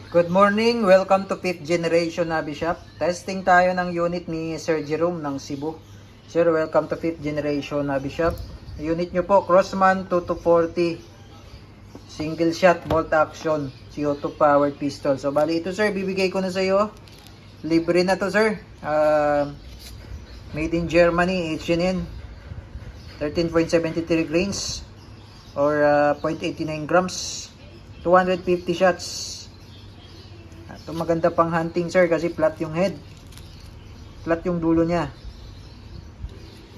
Good morning, welcome to 5th Generation Nabi Shop. Testing tayo ng unit ni Sir Jerome ng Cebu. Sir, welcome to 5th Generation Nabi Shop. Unit nyo po, Crossman 2240 single shot bolt action CO2 powered pistol. So bali ito sir, bibigay ko na sa iyo. Libre na to sir. Made in Germany, H&N. 13.73 grains or 0.89 grams. 250 shots. Ito maganda pang hunting sir kasi flat yung head. Flat yung dulo niya.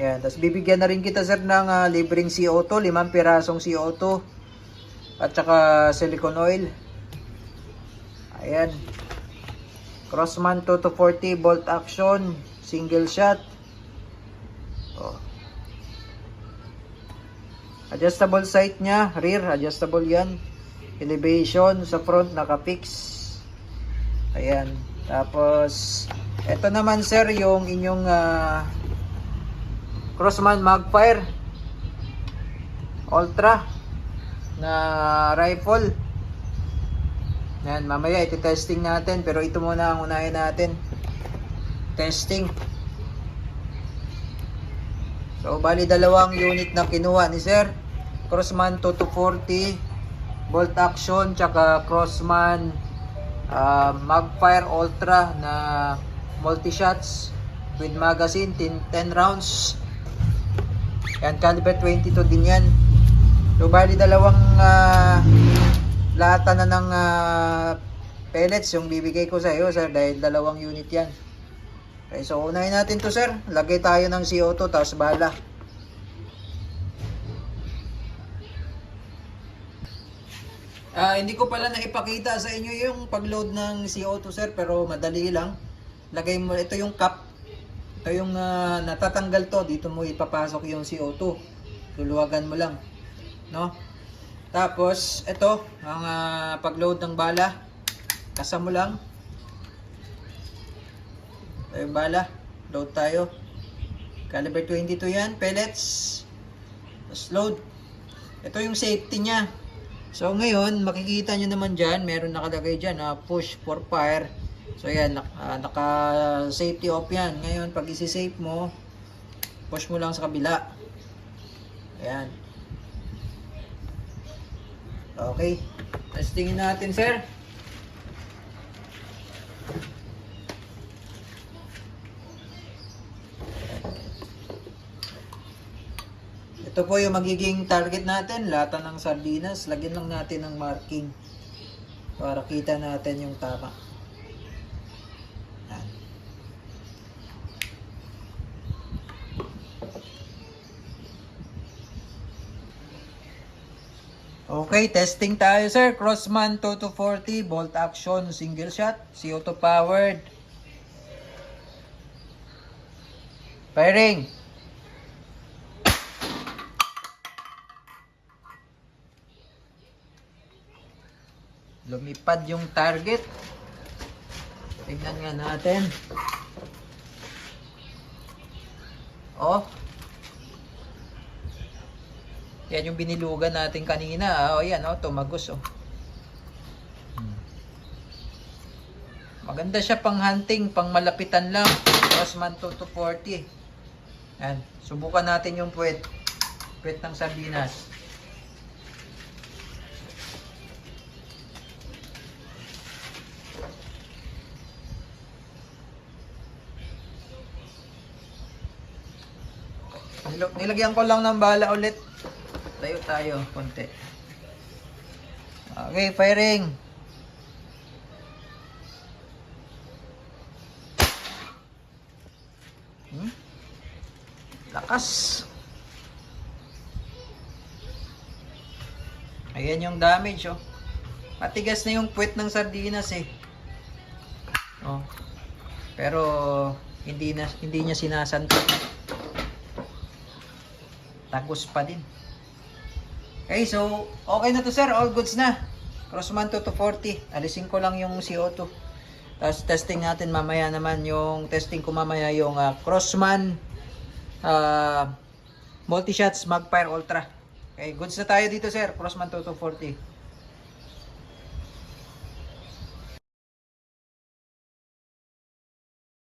Yan. Tapos bibigyan na rin kita sir ng libreng CO2. 5 pirasong CO2. At saka silicone oil. Ayan. Crossman 2240 bolt action. Single shot. Oh. Adjustable sight niya. Rear. Adjustable yan. Elevation sa front naka-fix. Ayan. Tapos, ito naman sir, yung inyong Crossman Magfire Ultra na rifle. Ayan, mamaya iti-testing natin. Pero ito muna ang unahin natin. Testing. So, bali dalawang unit na kinuha ni sir. Crossman 2240 bolt action, tsaka Crossman Magfire Ultra na multi-shots with magazine 10 rounds. Yan, caliber 22 din yan. So bali dalawang lata na ng pellets yung bibigay ko sa iyo sir dahil dalawang unit yan. Okay, so unahin natin to sir. Lagay tayo ng CO2 tapos bala. Hindi ko pala naipakita sa inyo yung pag-load ng CO2 sir, pero madali lang. Lagay mo, ito yung cap. Ito yung natatanggal to. Dito mo ipapasok yung CO2. Luluwagan mo lang. No? Tapos, ito, ang pag-load ng bala. Kasa mo lang. Ito yung bala. Load tayo. Caliber 22 yan. Pellets. Tapos load. Ito yung safety niya. So ngayon, makikita nyo naman dyan, meron nakalagay dyan, push for fire. So yan, naka-safety off yan. Ngayon, pag isi-safe mo, push mo lang sa kabila. Ayan. Okay. Testingin natin, sir. Ito po yung magiging target natin, lata ng sardinas. Lagyan lang natin ng marking para kita natin yung tama. Yan. Okay, testing tayo sir. Crossman 2240 bolt action single shot, CO2 powered. Firing. Lumipad yung target. Tingnan nga natin. Oh. Yan yung binilugan natin kanina. Oh, yan oh, tumagos oh. Maganda siya pang hunting, pang malapitan lang. Crossman 2240. Yan, subukan natin yung puwet. Puwet ng sardinas. Nilagyan ko lang ng bala ulit. Tayo tayo, konti. Okay, firing. Lakas. Ayan yung damage, oh. Matigas na yung puwet ng sardinas, eh. Oh. Pero hindi niya sinasantok. Tagos pa din. Okay, so okay na to sir, all goods na. Crossman 2240. Alisin ko lang yung CO2. Tapos testing natin mamaya naman yung testing ko mamaya yung Crossman multi shots Magfire Ultra. Okay, goods na tayo dito sir, Crossman 2240.